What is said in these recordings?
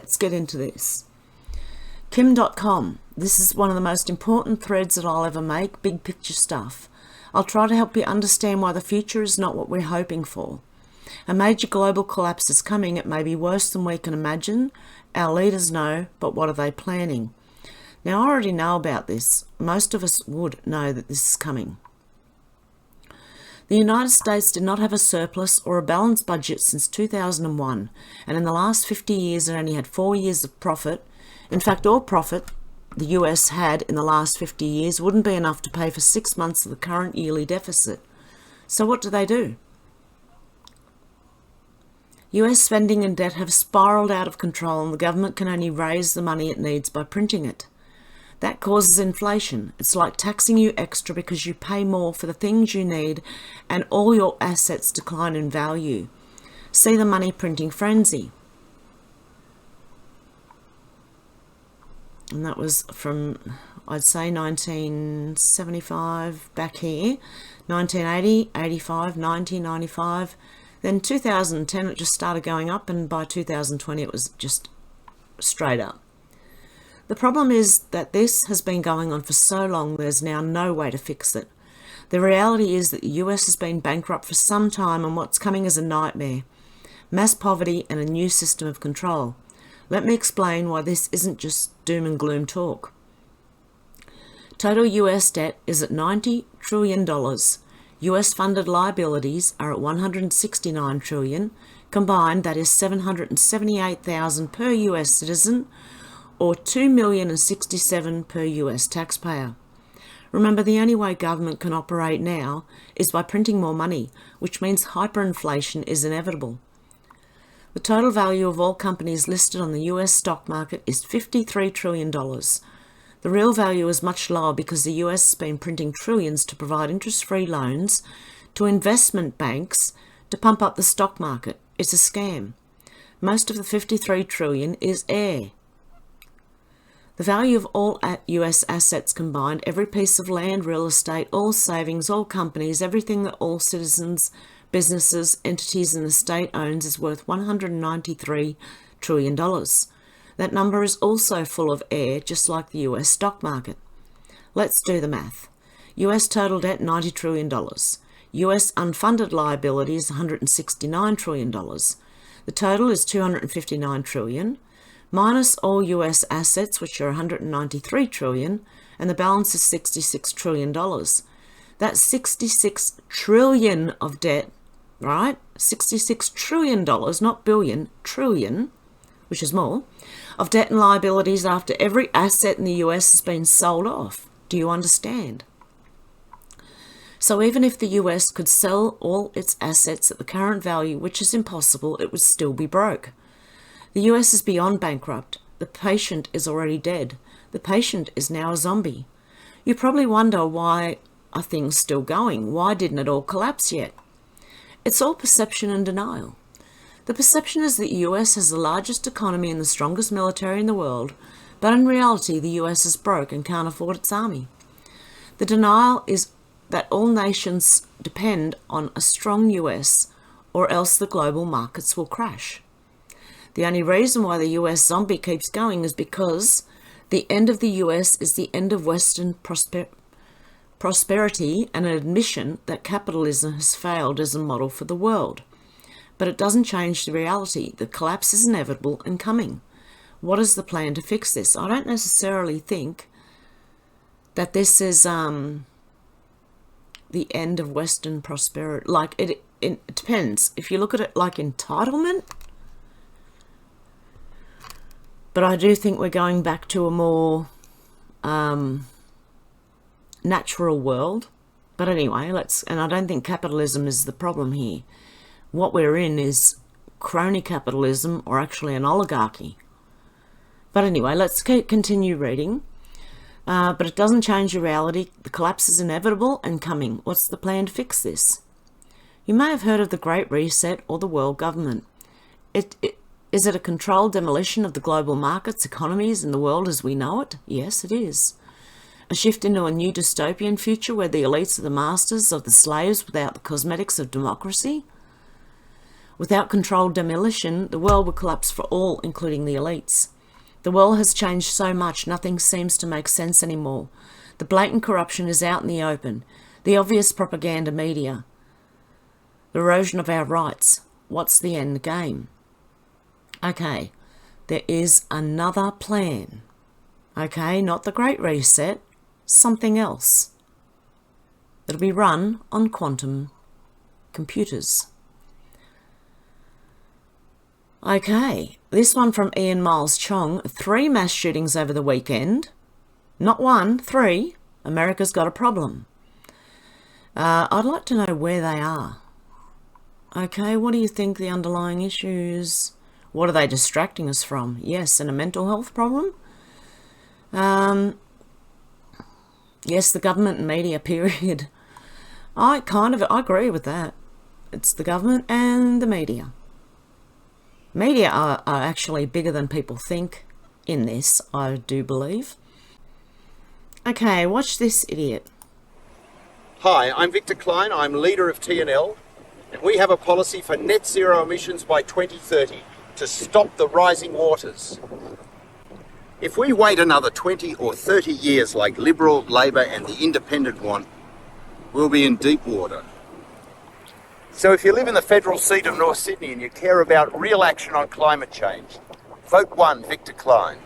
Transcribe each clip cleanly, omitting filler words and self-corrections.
let's get into this. Kim.com. This is one of the most important threads that I'll ever make, big picture stuff. I'll try to help you understand why the future is not what we're hoping for. A major global collapse is coming. It may be worse than we can imagine. Our leaders know, but what are they planning? Now, I already know about this. Most of us would know that this is coming. The United States did not have a surplus or a balanced budget since 2001, and in the last 50 years it only had 4 years of profit. In fact, all profit the US had in the last 50 years wouldn't be enough to pay for 6 months of the current yearly deficit. So what do? US spending and debt have spiraled out of control, and the government can only raise the money it needs by printing it. That causes inflation. It's like taxing you extra because you pay more for the things you need and all your assets decline in value. See the money printing frenzy. And that was from, I'd say, 1975 back here, 1980, 85, 90, 95. Then 2010 it just started going up, and by 2020 it was just straight up. The problem is that this has been going on for so long, there's now no way to fix it. The reality is that the US has been bankrupt for some time, and what's coming is a nightmare. Mass poverty and a new system of control. Let me explain why this isn't just doom and gloom talk. Total US debt is at $90 trillion. US funded liabilities are at $169 trillion. Combined, that is $778,000 per US citizen, or $2,067,000 per US taxpayer. Remember, the only way government can operate now is by printing more money, which means hyperinflation is inevitable. The total value of all companies listed on the US stock market is $53 trillion. The real value is much lower because the US has been printing trillions to provide interest-free loans to investment banks to pump up the stock market. It's a scam. Most of the $53 trillion is air. The value of all US assets combined, every piece of land, real estate, all savings, all companies, everything that all citizens, businesses, entities in the state owns is worth $193 trillion. That number is also full of air, just like the US stock market. Let's do the math. US total debt, $90 trillion. US unfunded liabilities, $169 trillion. The total is $259 trillion. Minus all US assets, which are $193 trillion, and the balance is $66 trillion. That's $66 trillion of debt, right? $66 trillion, not billion, trillion, which is more, of debt and liabilities after every asset in the US has been sold off. Do you understand? So even if the US could sell all its assets at the current value, which is impossible, it would still be broke. The US is beyond bankrupt. The patient is already dead. The patient is now a zombie. You probably wonder, why are things still going? Why didn't it all collapse yet? It's all perception and denial. The perception is that the US has the largest economy and the strongest military in the world, but in reality the US is broke and can't afford its army. The denial is that all nations depend on a strong US, or else the global markets will crash. The only reason why the US zombie keeps going is because the end of the US is the end of Western prosperity and an admission that capitalism has failed as a model for the world. But it doesn't change the reality. The collapse is inevitable and coming. What is the plan to fix this? I don't necessarily think that this is the end of Western prosperity. Like, it depends. If you look at it like entitlement, but I do think we're going back to a more natural world. But anyway, and I don't think capitalism is the problem here. What we're in is crony capitalism, or actually an oligarchy. But anyway, let's continue reading. But it doesn't change the reality. The collapse is inevitable and coming. What's the plan to fix this? You may have heard of the Great Reset or the world government. Is it a controlled demolition of the global markets, economies, and the world as we know it? Yes, it is. A shift into a new dystopian future where the elites are the masters of the slaves without the cosmetics of democracy? Without controlled demolition, the world would collapse for all, including the elites. The world has changed so much, nothing seems to make sense anymore. The blatant corruption is out in the open. The obvious propaganda media. The erosion of our rights. What's the end game? Okay, there is another plan. Okay, not the Great Reset, something else. It'll be run on quantum computers. Okay, this one from Ian Miles Chong. 3 mass shootings over the weekend. Not 1, 3. America's got a problem. I'd like to know where they are. Okay, what do you think the underlying issues? What are they distracting us from? Yes, and a mental health problem? Yes, the government and media, period. I agree with that. It's the government and the media. Media are actually bigger than people think in this, I do believe. Okay, watch this idiot. Hi, I'm Victor Klein. I'm leader of TNL, and we have a policy for net zero emissions by 2030 to stop the rising waters. If we wait another 20 or 30 years like Liberal, Labor and the Independent want, we'll be in deep water. So if you live in the federal seat of North Sydney and you care about real action on climate change, vote 1 Victor Klein.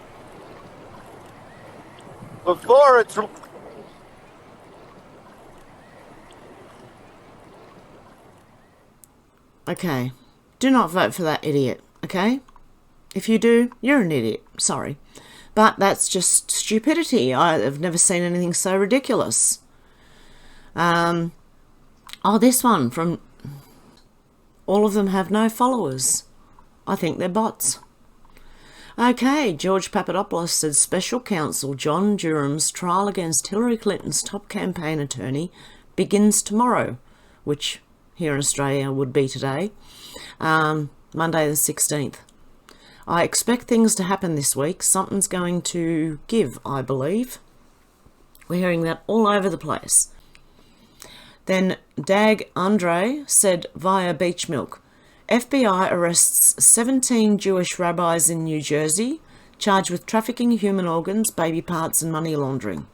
Before it's... Okay, do not vote for that idiot, okay? If you do, you're an idiot, sorry. But that's just stupidity. I've never seen anything so ridiculous. Oh, this one from... All of them have no followers. I think they're bots. Okay, George Papadopoulos said Special Counsel John Durham's trial against Hillary Clinton's top campaign attorney begins tomorrow, which here in Australia would be today, Monday the 16th. I expect things to happen this week. Something's going to give, I believe. We're hearing that all over the place. Then Dag Andre said via Beach Milk, FBI arrests 17 Jewish rabbis in New Jersey, charged with trafficking human organs, baby parts and money laundering.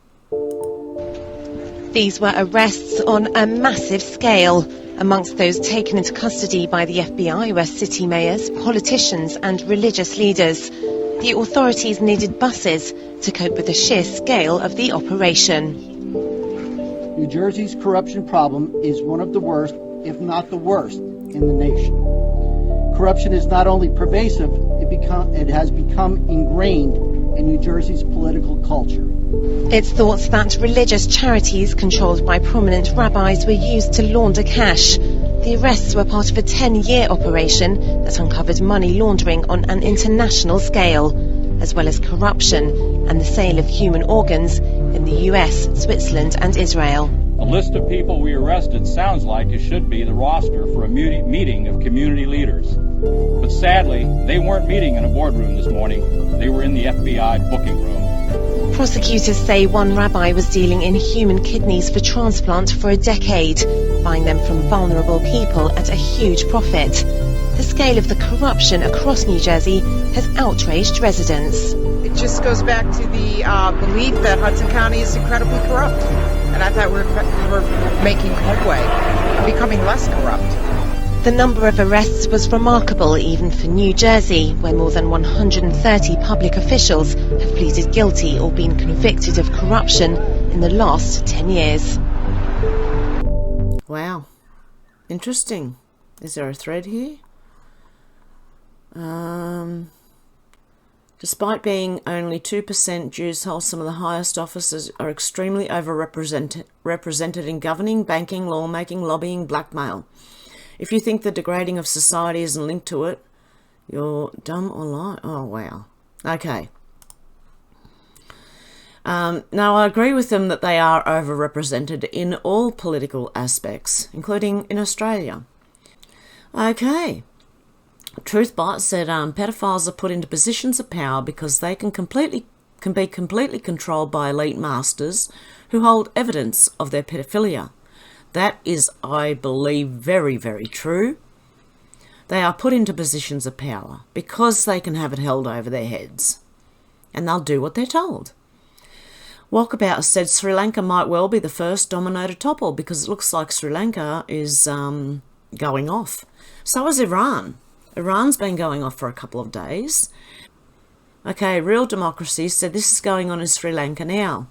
These were arrests on a massive scale. Amongst those taken into custody by the FBI were city mayors, politicians and religious leaders. The authorities needed buses to cope with the sheer scale of the operation. New Jersey's corruption problem is one of the worst, if not the worst, in the nation. Corruption is not only pervasive, it has become ingrained in New Jersey's political culture. It's thought that religious charities controlled by prominent rabbis were used to launder cash. The arrests were part of a 10-year operation that uncovered money laundering on an international scale, as well as corruption and the sale of human organs in the US, Switzerland and Israel. The list of people we arrested sounds like it should be the roster for a meeting of community leaders. But sadly, they weren't meeting in a boardroom this morning. They were in the FBI booking room. Prosecutors say one rabbi was dealing in human kidneys for transplant for a decade, buying them from vulnerable people at a huge profit. The scale of the corruption across New Jersey has outraged residents. It just goes back to the belief that Hudson County is incredibly corrupt. And I thought we're making headway, becoming less corrupt. The number of arrests was remarkable even for New Jersey, where more than 130 public officials have pleaded guilty or been convicted of corruption in the last 10 years. Wow. Interesting. Is there a thread here? Despite being only 2%, Jews hold some of the highest offices, are extremely overrepresented in governing, banking, lawmaking, lobbying, blackmail. If you think the degrading of society isn't linked to it, you're dumb or lying. Oh, wow. Okay. Now, I agree with them that they are overrepresented in all political aspects, including in Australia. Okay. Truthbot said pedophiles are put into positions of power because they can be completely controlled by elite masters who hold evidence of their pedophilia. That is, I believe, very, very true. They are put into positions of power because they can have it held over their heads. And they'll do what they're told. Walkabout said Sri Lanka might well be the first domino to topple because it looks like Sri Lanka is going off. So is Iran. Iran's been going off for a couple of days. Okay, Real Democracy said this is going on in Sri Lanka now.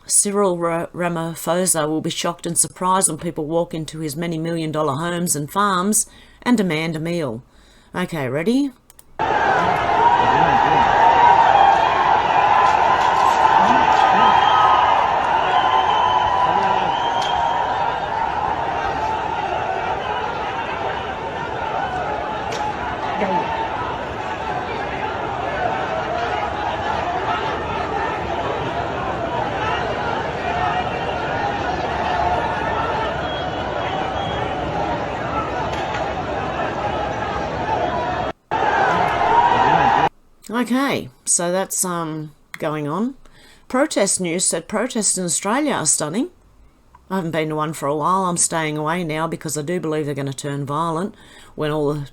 Cyril Ramaphosa will be shocked and surprised when people walk into his many million-dollar homes and farms and demand a meal. Okay, ready? Okay, so that's going on. Protest News said protests in Australia are stunning. I haven't been to one for a while. I'm staying away now because I do believe they're going to turn violent when all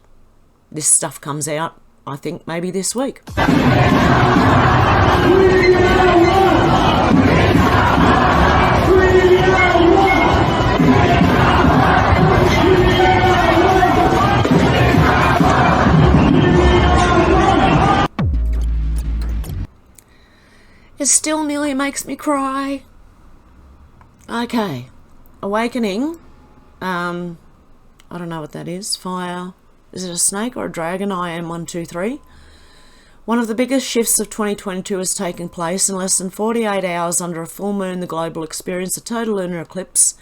this stuff comes out, I think maybe this week. It still nearly makes me cry. Okay. Awakening. I don't know what that is. Fire. Is it a snake or a dragon? IM123. One of the biggest shifts of 2022 has taken place in less than 48 hours under a full moon. The globe will experience a total lunar eclipse.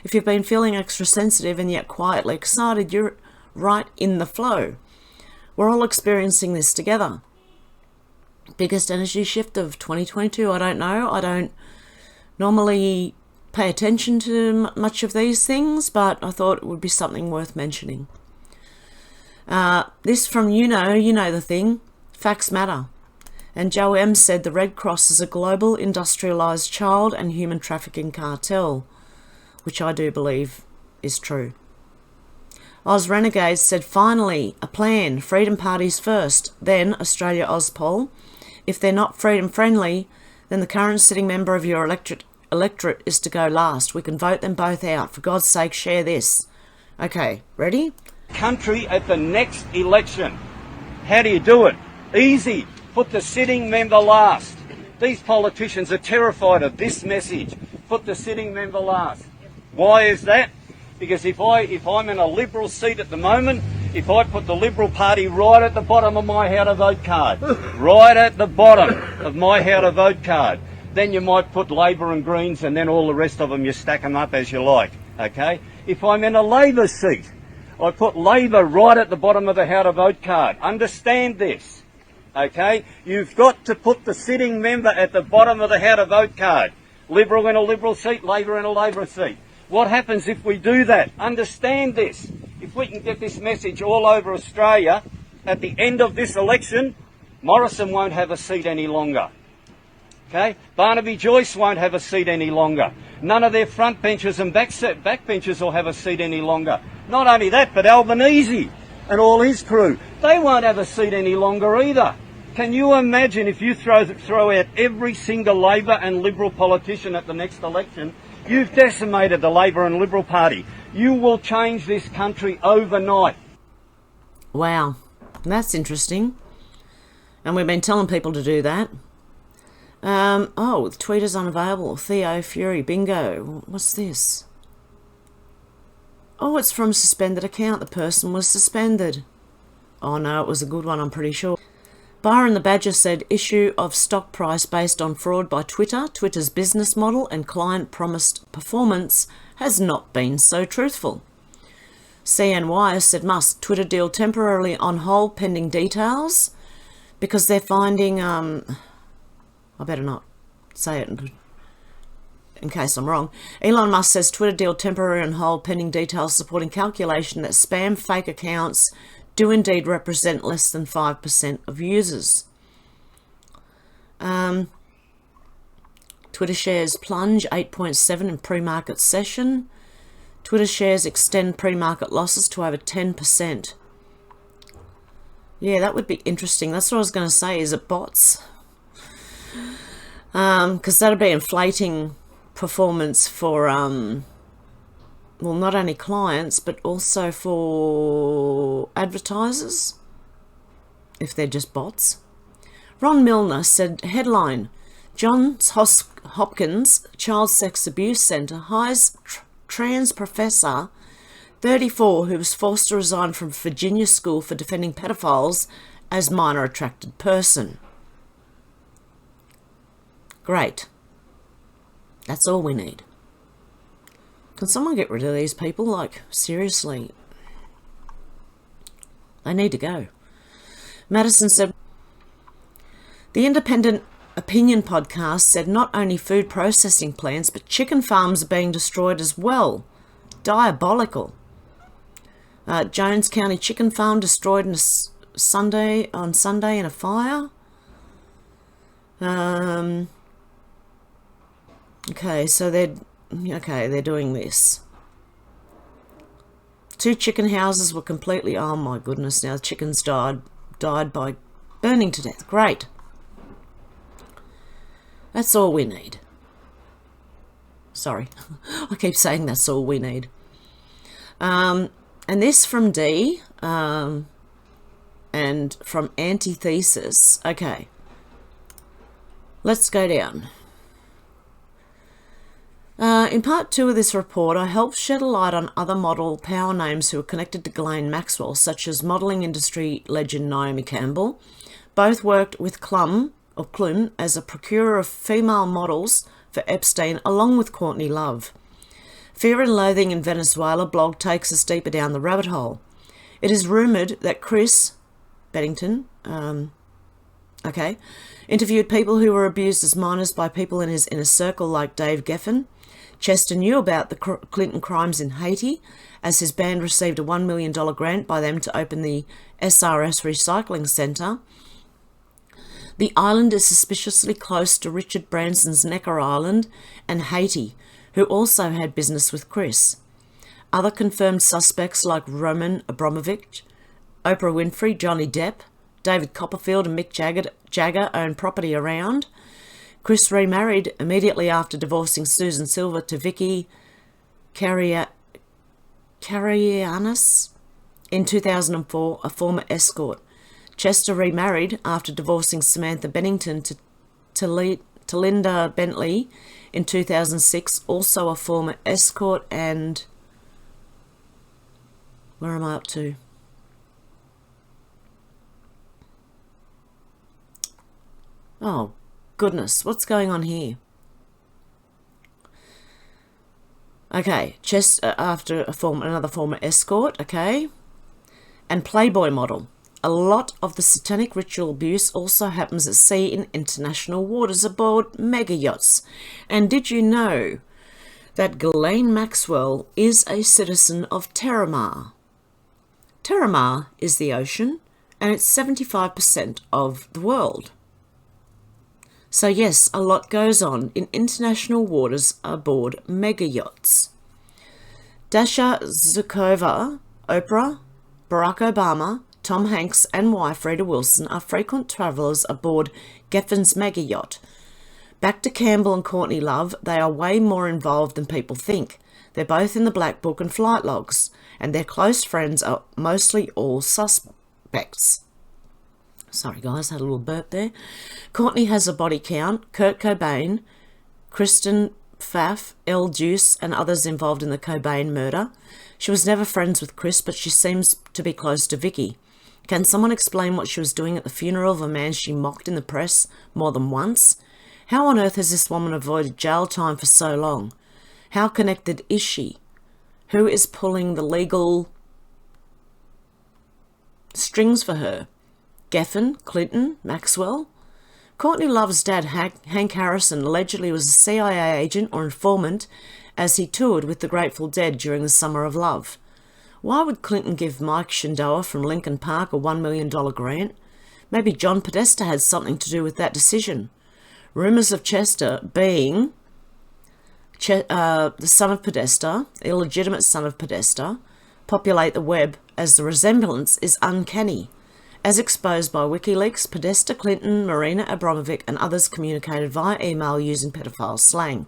If you've been feeling extra sensitive and yet quietly excited, you're right in the flow. We're all experiencing this together. Biggest energy shift of 2022, I don't know. I don't normally pay attention to much of these things, but I thought it would be something worth mentioning. This from you know the thing, facts matter. And Joe M said the Red Cross is a global industrialised child and human trafficking cartel, which I do believe is true. Oz Renegades said finally a plan, Freedom Parties first, then Australia Ozpol. If they're not freedom friendly, then the current sitting member of your electorate is to go last. We can vote them both out. For God's sake, share this. Okay, ready? Country at the next election. How do you do it? Easy. Put the sitting member last. These politicians are terrified of this message. Put the sitting member last. Why is that? Because if I'm in a Liberal seat at the moment, if I put the Liberal Party right at the bottom of my how to vote card, right at the bottom of my how to vote card, then you might put Labor and Greens and then all the rest of them, you stack them up as you like, okay? If I'm in a Labor seat, I put Labor right at the bottom of the how to vote card. Understand this, okay? You've got to put the sitting member at the bottom of the how to vote card. Liberal in a Liberal seat, Labor in a Labor seat. What happens if we do that? Understand this. If we can get this message all over Australia, at the end of this election, Morrison won't have a seat any longer. Okay? Barnaby Joyce won't have a seat any longer. None of their front benchers and back benchers will have a seat any longer. Not only that, but Albanese and all his crew, they won't have a seat any longer either. Can you imagine if you throw out every single Labor and Liberal politician at the next election? You've decimated the Labor and Liberal Party. You will change this country overnight. Wow, that's interesting. And we've been telling people to do that. The tweet is unavailable. Theo Fury, bingo. What's this? Oh, it's from suspended account. The person was suspended. Oh no, it was a good one, I'm pretty sure. Byron the Badger said issue of stock price based on fraud by Twitter. Twitter's business model and client promised performance has not been so truthful. CNY said must Twitter deal temporarily on hold pending details because they're finding I better not say it in case I'm wrong. Elon Musk says Twitter deal temporarily on hold pending details supporting calculation that spam fake accounts do indeed represent less than 5% of users. Twitter shares plunge 8.7 in pre-market session. Twitter shares extend pre-market losses to over 10%. Yeah, that would be interesting. That's what I was going to say. Is it bots? Because that'd be inflating performance for, well, not only clients, but also for advertisers, if they're just bots. Ron Milner said, headline, Johns Hopkins Child Sex Abuse Centre hires trans professor 34 who was forced to resign from Virginia school for defending pedophiles as minor attracted person. Great. That's all we need. Can someone get rid of these people? Like, seriously. They need to go. Madison said, the Independent Opinion podcast said not only food processing plants, but chicken farms are being destroyed as well. Diabolical. Jones County chicken farm destroyed on Sunday in a fire. Okay, so they're doing this. 2 chicken houses were completely, oh my goodness, now the chickens died by burning to death. Great. That's all we need. Sorry, I keep saying that's all we need. And this from D, and from Antithesis. Okay, let's go down. In part 2 of this report, I helped shed a light on other model power names who are connected to Ghislaine Maxwell, such as modelling industry legend Naomi Campbell. Both worked with Klum as a procurer of female models for Epstein, along with Courtney Love. Fear and Loathing in Venezuela blog takes us deeper down the rabbit hole. It is rumoured that Chris Beddington, interviewed people who were abused as minors by people in his inner circle like Dave Geffen. Chester knew about the Clinton crimes in Haiti, as his band received a $1 million grant by them to open the SRS Recycling Centre. The island is suspiciously close to Richard Branson's Necker Island and Haiti, who also had business with Chris. Other confirmed suspects like Roman Abramovich, Oprah Winfrey, Johnny Depp, David Copperfield and Mick Jagger own property around. Chris remarried immediately after divorcing Susan Silver to Vicky Karayiannis in 2004, a former escort. Chester remarried after divorcing Samantha Bennington to Linda Bentley in 2006, also a former escort. And where am I up to? Oh, goodness, what's going on here? Okay, after another former escort, okay, and Playboy model. A lot of the satanic ritual abuse also happens at sea in international waters aboard mega yachts. And did you know that Ghislaine Maxwell is a citizen of Terramar? Terramar is the ocean, and it's 75% of the world. So yes, a lot goes on in international waters aboard mega yachts. Dasha Zukova, Oprah, Barack Obama, Tom Hanks and wife Rita Wilson are frequent travellers aboard Geffen's mega yacht. Back to Campbell and Courtney Love, they are way more involved than people think. They're both in the Black Book and flight logs, and their close friends are mostly all suspects. Sorry guys, had a little burp there. Courtney has a body count. Kurt Cobain, Kristen Pfaff, L. Juice and others involved in the Cobain murder. She was never friends with Chris, but she seems to be close to Vicky. Can someone explain what she was doing at the funeral of a man she mocked in the press more than once? How on earth has this woman avoided jail time for so long? How connected is she? Who is pulling the legal strings for her? Geffen, Clinton, Maxwell? Courtney Love's dad, Hank Harrison, allegedly was a CIA agent or informant as he toured with the Grateful Dead during the Summer of Love. Why would Clinton give Mike Shindoa from Lincoln Park a $1 million grant? Maybe John Podesta had something to do with that decision. Rumours of Chester being the son of Podesta, illegitimate son of Podesta, populate the web as the resemblance is uncanny. As exposed by WikiLeaks, Podesta, Clinton, Marina Abramovic and others communicated via email using pedophile slang.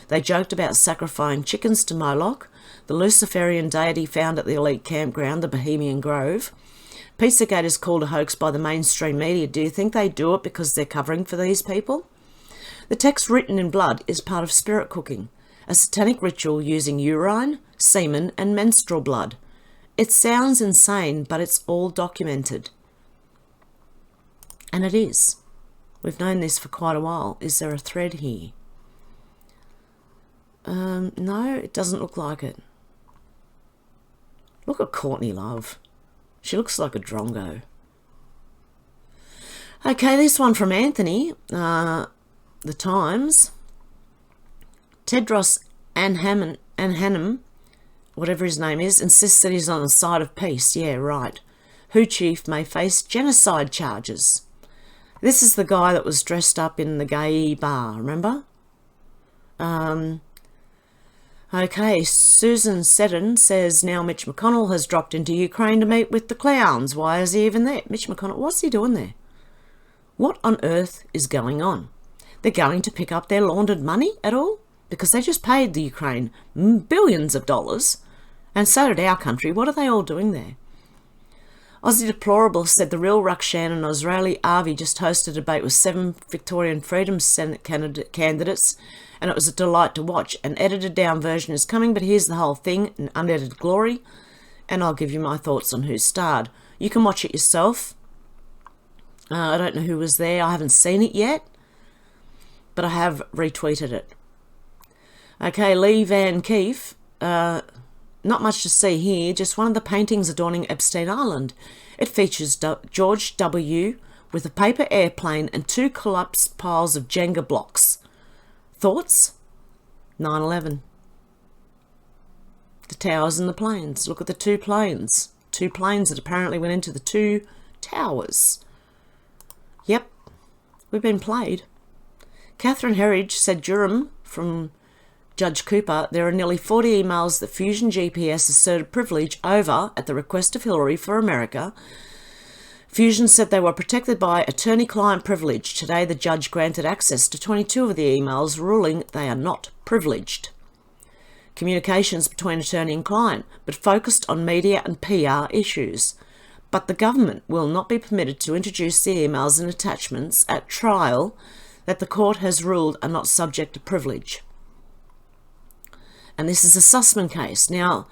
They joked about sacrificing chickens to Moloch, the Luciferian deity found at the elite campground, the Bohemian Grove. Pizzagate is called a hoax by the mainstream media. Do you think they do it because they're covering for these people? The text written in blood is part of spirit cooking, a satanic ritual using urine, semen and menstrual blood. It sounds insane, but it's all documented. And it is. We've known this for quite a while. Is there a thread here? No, it doesn't look like it. Look at Courtney Love. She looks like a drongo. Okay, this one from Anthony, The Times. Tedros Adhanom, whatever his name is, insists that he's on the side of peace. Yeah, right. WHO chief may face genocide charges. This is the guy that was dressed up in the gay bar, remember? Okay, Susan Seddon says now Mitch McConnell has dropped into Ukraine to meet with the clowns. Why is he even there? Mitch McConnell, what's he doing there? What on earth is going on? They're going to pick up their laundered money at all? Because they just paid the Ukraine billions of dollars, and so did our country. What are they all doing there? Aussie Deplorable said the real Rukshan and Israeli Avi just hosted a debate with 7 Victorian Freedom Senate candidates, and it was a delight to watch. An edited down version is coming, but here's the whole thing in unedited glory, and I'll give you my thoughts on who starred. You can watch it yourself. I don't know who was there. I haven't seen it yet, but I have retweeted it. Okay, Lee Van Keefe. Not much to see here, just one of the paintings adorning Epstein Island. It features George W. with a paper airplane and 2 collapsed piles of Jenga blocks. Thoughts? 9/11. The towers and the planes. Look at the 2 planes. 2 planes that apparently went into the 2 towers. Yep, we've been played. Catherine Herridge said Durham from Judge Cooper, there are nearly 40 emails that Fusion GPS asserted privilege over at the request of Hillary for America. Fusion said they were protected by attorney-client privilege. Today, the judge granted access to 22 of the emails, ruling they are not privileged. Communications between attorney and client, but focused on media and PR issues. But the government will not be permitted to introduce the emails and attachments at trial that the court has ruled are not subject to privilege. And this is a Sussman case. Now,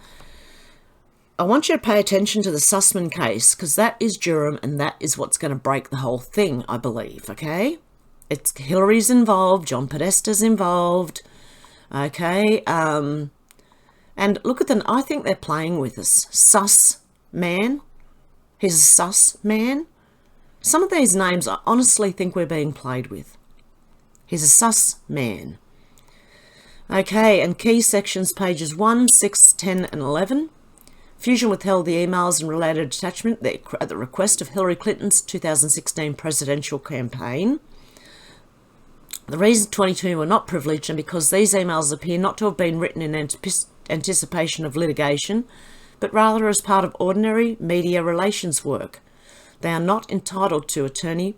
I want you to pay attention to the Sussman case because that is Durham and that is what's going to break the whole thing, I believe, okay? It's Hillary's involved, John Podesta's involved, okay? And look at them, I think they're playing with us. Sus man, he's a sus man. Some of these names I honestly think we're being played with. He's a sus man. Okay, and key sections, pages 1, 6, 10 and 11. Fusion withheld the emails and related attachment at the request of Hillary Clinton's 2016 presidential campaign. The reason 22 were not privileged and because these emails appear not to have been written in anticipation of litigation, but rather as part of ordinary media relations work. They are not entitled to attorney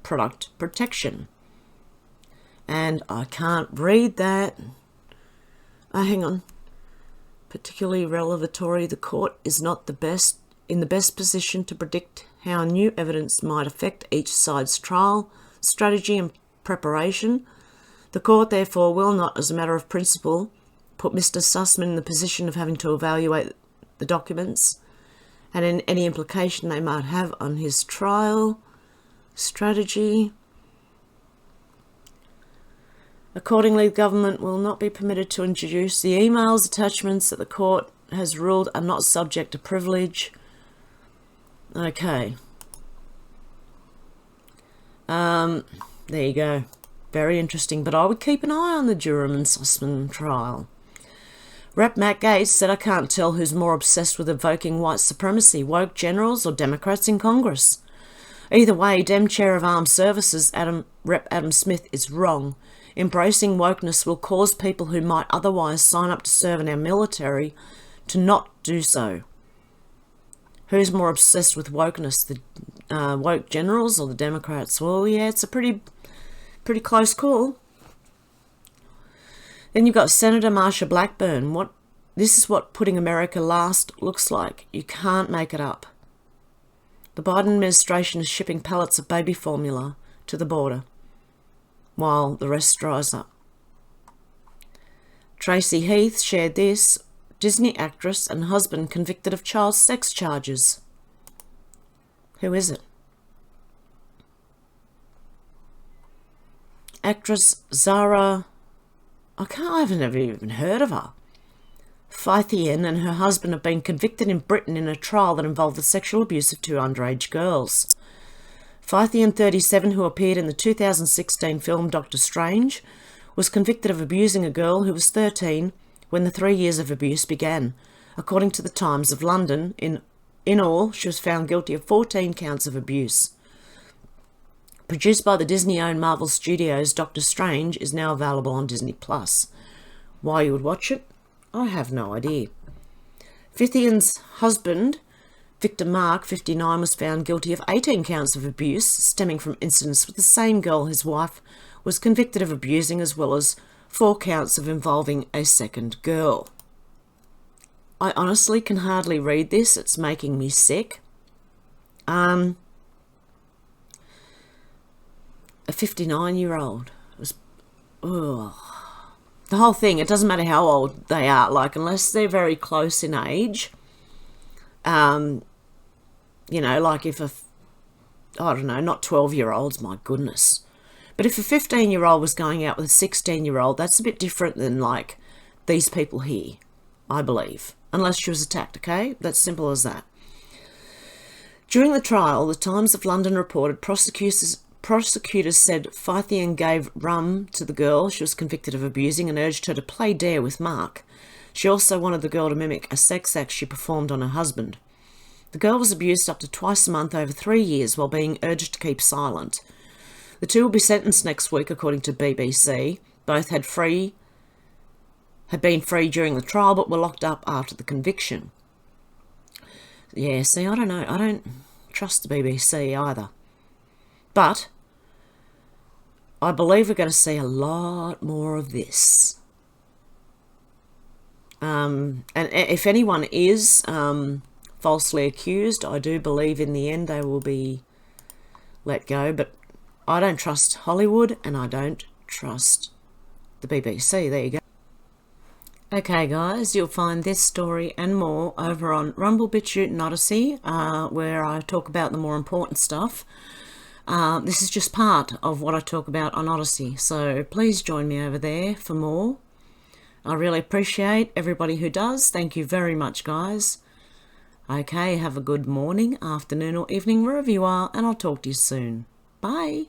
product protection. And I can't read that. Hang on. Particularly revelatory, the court is not in the best position to predict how new evidence might affect each side's trial, strategy and preparation. The court, therefore, will not, as a matter of principle, put Mr. Sussman in the position of having to evaluate the documents and in any implication they might have on his trial strategy. Accordingly, the government will not be permitted to introduce the emails attachments that the court has ruled are not subject to privilege. Okay. There you go. Very interesting, but I would keep an eye on the Durham and Sussman trial. Rep Matt Gaetz said, I can't tell who's more obsessed with evoking white supremacy, woke generals or Democrats in Congress. Either way, Dem Chair of Armed Services, Rep Adam Smith, is wrong. Embracing wokeness will cause people who might otherwise sign up to serve in our military to not do so. Who's more obsessed with wokeness, the woke generals or the Democrats? Well, yeah, it's a pretty close call. Then you've got Senator Marsha Blackburn. This is what putting America last looks like. You can't make it up. The Biden administration is shipping pallets of baby formula to the border while the rest dries up. Tracy Heath shared this. Disney actress and husband convicted of child sex charges. Who is it? Actress Zara, I haven't ever even heard of her. Fythian and her husband have been convicted in Britain in a trial that involved the sexual abuse of 2 underage girls. Fythian, 37, who appeared in the 2016 film Doctor Strange, was convicted of abusing a girl who was 13 when the 3 years of abuse began. According to the Times of London, in all, she was found guilty of 14 counts of abuse. Produced by the Disney-owned Marvel Studios, Doctor Strange is now available on Disney+. Why you would watch it? I have no idea. Fythian's husband, Victor Mark, 59, was found guilty of 18 counts of abuse stemming from incidents with the same girl his wife was convicted of abusing, as well as 4 counts of involving a second girl. I honestly can hardly read this. It's making me sick. A 59-year-old was... Ugh. The whole thing, it doesn't matter how old they are, like, unless they're very close in age. You know, like if I don't know, not 12-year-olds, my goodness. But if a 15-year-old was going out with a 16-year-old, that's a bit different than, like, these people here, I believe. Unless she was attacked, okay? That's simple as that. During the trial, the Times of London reported prosecutors said Fythian gave rum to the girl she was convicted of abusing and urged her to play dare with Mark. She also wanted the girl to mimic a sex act she performed on her husband. The girl was abused up to twice a month over 3 years while being urged to keep silent. The two will be sentenced next week, according to BBC. Both had been free during the trial, but were locked up after the conviction. Yeah, see, I don't know. I don't trust the BBC either. But I believe we're going to see a lot more of this. And if anyone is falsely accused, I do believe in the end they will be let go. But I don't trust Hollywood and I don't trust the BBC. There you go. Okay, guys, you'll find this story and more over on Rumble, Bitchute and Odysee, where I talk about the more important stuff. This is just part of what I talk about on Odysee, so please join me over there for more. I really appreciate everybody who does. Thank you very much, guys. Okay, have a good morning, afternoon or evening, wherever you are, and I'll talk to you soon. Bye.